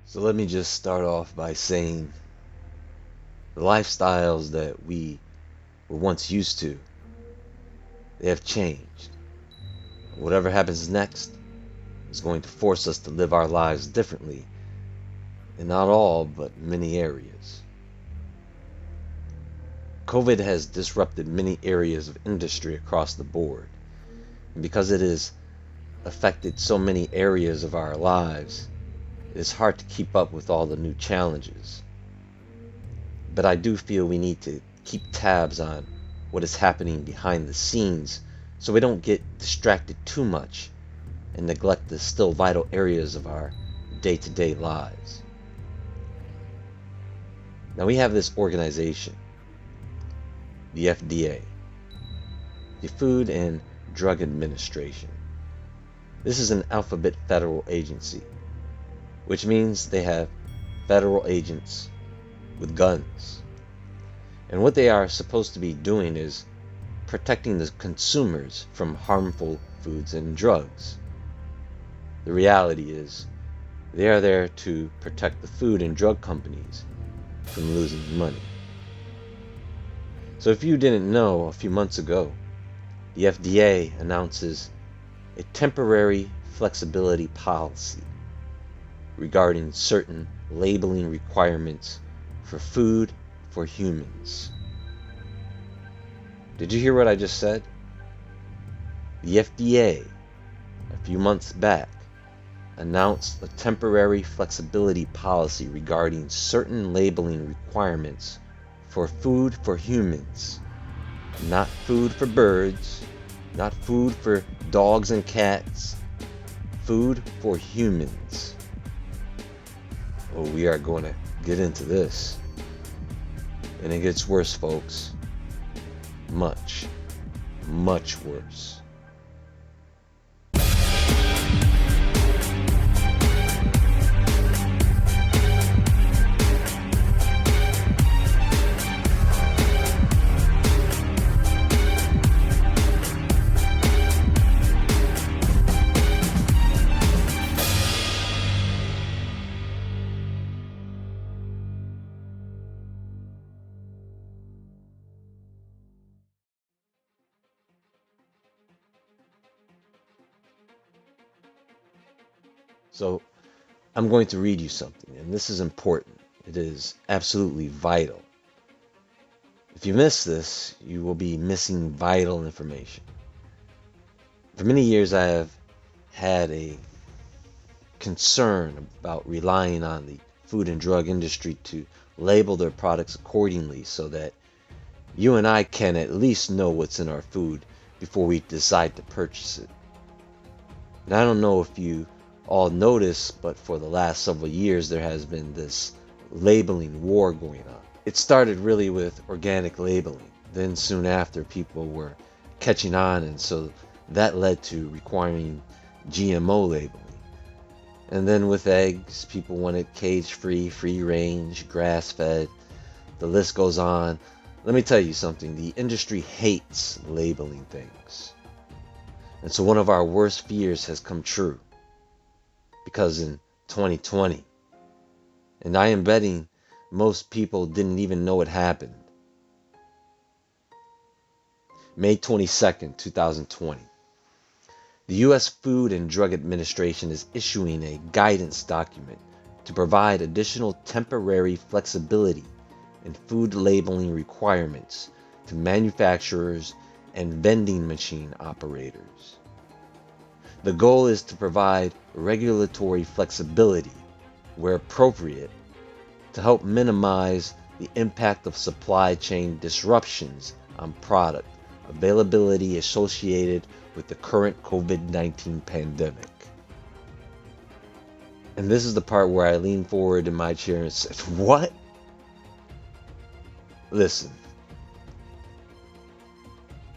So let me just start off by saying the lifestyles that we were once used to, they have changed. Whatever happens next is going to force us to live our lives differently in not all, but many areas. COVID has disrupted many areas of industry across the board. And because it has affected so many areas of our lives, it is hard to keep up with all the new challenges. But I do feel we need to keep tabs on what is happening behind the scenes so we don't get distracted too much and neglect the still vital areas of our day-to-day lives. Now we have this organization, the FDA, the Food and Drug Administration. This is an alphabet federal agency, which means they have federal agents with guns. And what they are supposed to be doing is protecting the consumers from harmful foods and drugs. The reality is, they are there to protect the food and drug companies from losing money. So if you didn't know, a few months ago, the FDA announces a temporary flexibility policy regarding certain labeling requirements for food for humans. Did you hear what I just said? The FDA, a few months back, announced a temporary flexibility policy regarding certain labeling requirements for food for humans. Not food for birds, not food for dogs and cats, food for humans. Oh, we are going to get into this. And it gets worse, folks. Much, much worse. So I'm going to read you something, and this is important. It is absolutely vital. If you miss this, you will be missing vital information. For many years, I have had a concern about relying on the food and drug industry to label their products accordingly so that you and I can at least know what's in our food before we decide to purchase it. And I don't know if you all notice, but for the last several years there has been this labeling war going on. It started really with organic labeling. Then soon after, people were catching on, and so that led to requiring GMO labeling. And then with eggs, people wanted cage-free, free-range, grass-fed. The list goes on. Let me tell you something. The industry hates labeling things. And so one of our worst fears has come true. Because in 2020, and I am betting most people didn't even know it happened. May 22nd, 2020. The U.S. Food and Drug Administration is issuing a guidance document to provide additional temporary flexibility in food labeling requirements to manufacturers and vending machine operators. The goal is to provide regulatory flexibility where appropriate to help minimize the impact of supply chain disruptions on product availability associated with the current COVID-19 pandemic. And this is the part where I leaned forward in my chair and said, "What?" Listen.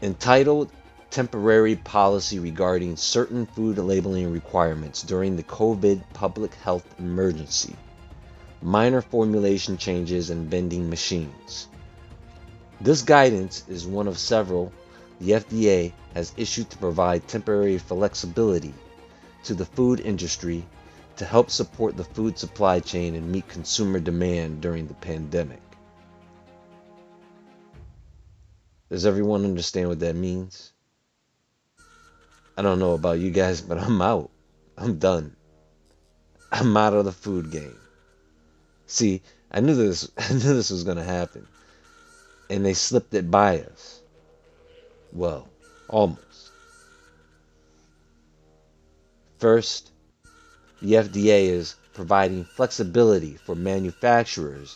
Entitled Temporary Policy Regarding Certain Food Labeling Requirements During the COVID Public Health Emergency. Minor formulation changes in vending machines. This guidance is one of several the FDA has issued to provide temporary flexibility to the food industry to help support the food supply chain and meet consumer demand during the pandemic. Does everyone understand what that means? I don't know about you guys, but I'm out. I'm done. I'm out of the food game. See, I knew this I knew this was gonna happen. And they slipped it by us. Well, almost. First, the FDA is providing flexibility for manufacturers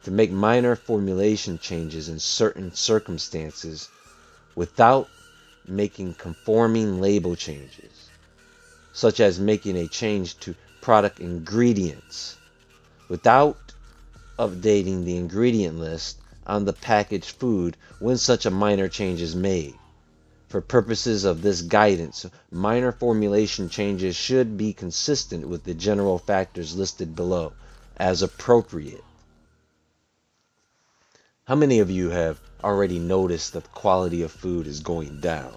to make minor formulation changes in certain circumstances without making conforming label changes, such as making a change to product ingredients without updating the ingredient list on the packaged food when such a minor change is made. For purposes of this guidance, minor formulation changes should be consistent with the general factors listed below as appropriate. How many of you have already noticed that the quality of food is going down?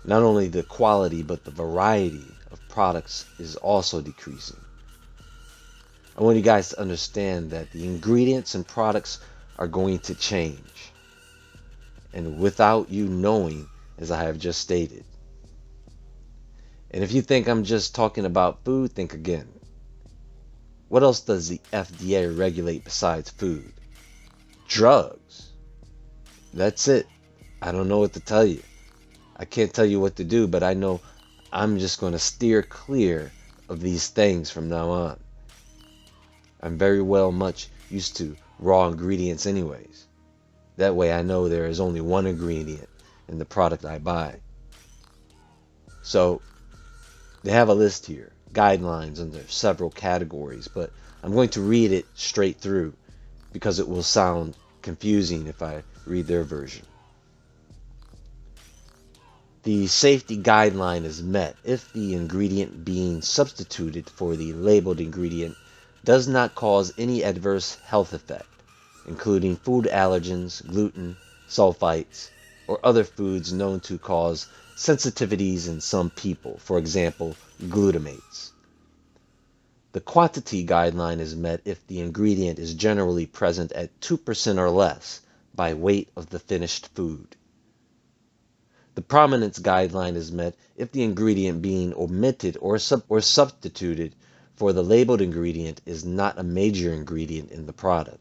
Not only the quality, but the variety of products is also decreasing. I want you guys to understand that the ingredients and products are going to change, and without you knowing, as I have just stated. And if you think I'm just talking about food, think again. What else does the FDA regulate besides food? Drugs. That's it. I don't know what to tell you. I can't tell you what to do, but I know I'm just going to steer clear of these things from now on. I'm very well much used to raw ingredients anyways. That way I know there is only one ingredient in the product I buy. So they have a list here, guidelines under several categories, but I'm going to read it straight through because it will sound confusing if I read their version. The safety guideline is met if the ingredient being substituted for the labeled ingredient does not cause any adverse health effect, including food allergens, gluten, sulfites, or other foods known to cause sensitivities in some people, for example, glutamates. The quantity guideline is met if the ingredient is generally present at 2% or less by weight of the finished food. The prominence guideline is met if the ingredient being omitted or substituted for the labeled ingredient is not a major ingredient in the product.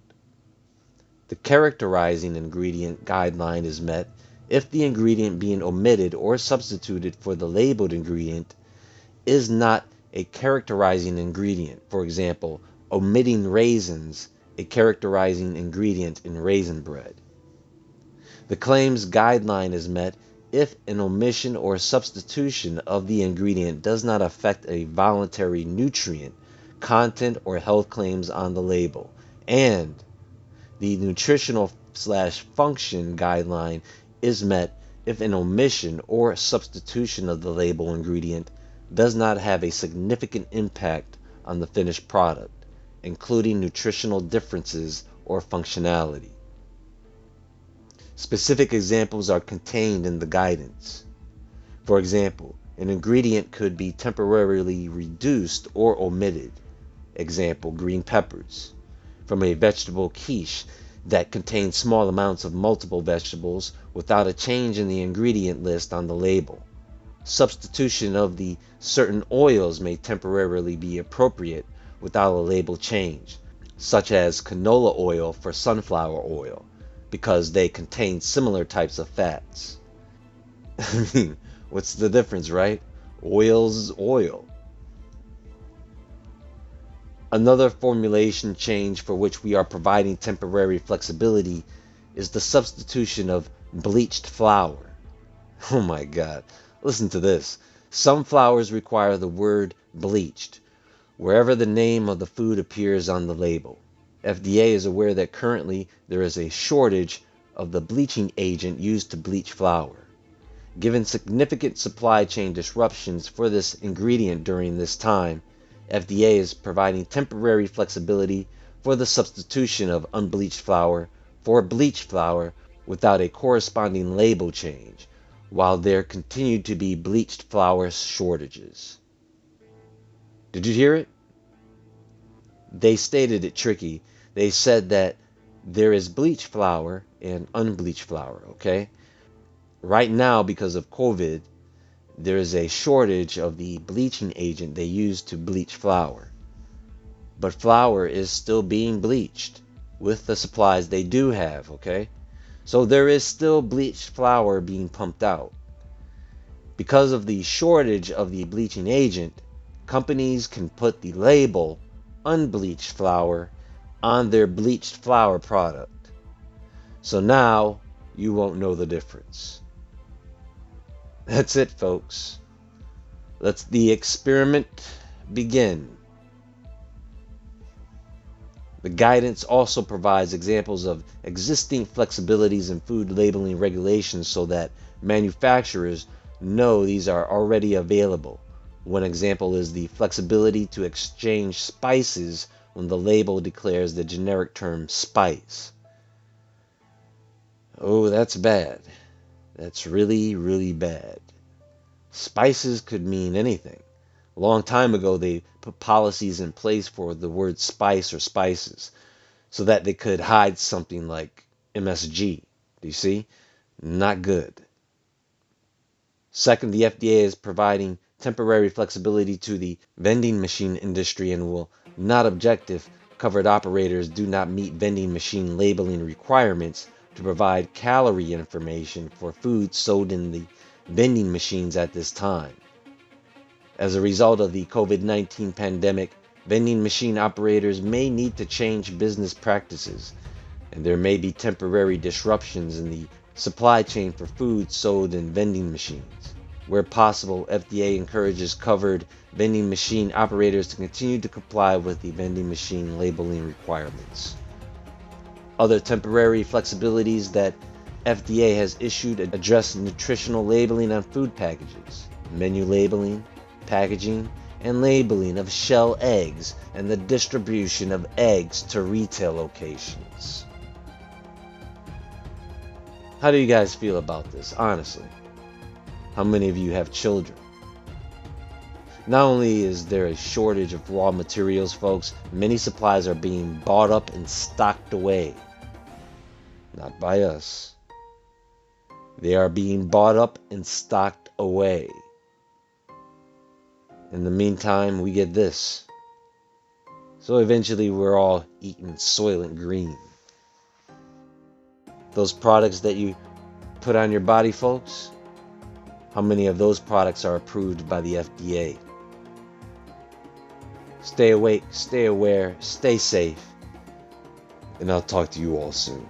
The characterizing ingredient guideline is met if the ingredient being omitted or substituted for the labeled ingredient is not a characterizing ingredient. For example, omitting raisins, a characterizing ingredient in raisin bread. The claims guideline is met if an omission or substitution of the ingredient does not affect a voluntary nutrient, content, or health claims on the label, and the nutritional/function guideline is met if an omission or substitution of the label ingredient does not have a significant impact on the finished product, including nutritional differences or functionality. Specific examples are contained in the guidance. For example, an ingredient could be temporarily reduced or omitted. Example, green peppers, from a vegetable quiche that contains small amounts of multiple vegetables without a change in the ingredient list on the label. Substitution of the certain oils may temporarily be appropriate without a label change, such as canola oil for sunflower oil, because they contain similar types of fats. I mean, what's the difference, right? Oil's oil. Another formulation change for which we are providing temporary flexibility is the substitution of bleached flour. Oh my God, listen to this. Some flours require the word bleached wherever the name of the food appears on the label. FDA is aware that currently there is a shortage of the bleaching agent used to bleach flour. Given significant supply chain disruptions for this ingredient during this time, FDA is providing temporary flexibility for the substitution of unbleached flour for bleached flour without a corresponding label change, while there continue to be bleached flour shortages. Did you hear it? They stated it tricky. They said that there is bleach flour and unbleached flour, okay? Right now, because of COVID, there is a shortage of the bleaching agent they use to bleach flour. But flour is still being bleached with the supplies they do have, okay? So there is still bleached flour being pumped out. Because of the shortage of the bleaching agent, companies can put the label unbleached flour on their bleached flour product. So now you won't know the difference. That's it, folks. Let's the experiment begin. The guidance also provides examples of existing flexibilities in food labeling regulations so that manufacturers know these are already available. One example is the flexibility to exchange spices when the label declares the generic term spice. Oh, that's bad. That's really, really bad. Spices could mean anything. A long time ago, they put policies in place for the word spice or spices so that they could hide something like MSG. Do you see? Not good. Second, the FDA is providing temporary flexibility to the vending machine industry and will not object if covered operators do not meet vending machine labeling requirements to provide calorie information for food sold in the vending machines at this time. As a result of the COVID-19 pandemic, vending machine operators may need to change business practices, and there may be temporary disruptions in the supply chain for food sold in vending machines. Where possible, FDA encourages covered vending machine operators to continue to comply with the vending machine labeling requirements. Other temporary flexibilities that FDA has issued address nutritional labeling on food packages, menu labeling, packaging, and labeling of shell eggs, and the distribution of eggs to retail locations. How do you guys feel about this, honestly? How many of you have children? Not only is there a shortage of raw materials, folks, many supplies are being bought up and stocked away. Not by us. They are being bought up and stocked away. In the meantime, we get this. So eventually we're all eating Soylent Green. Those products that you put on your body, folks, how many of those products are approved by the FDA? Stay awake, stay aware, stay safe, and I'll talk to you all soon.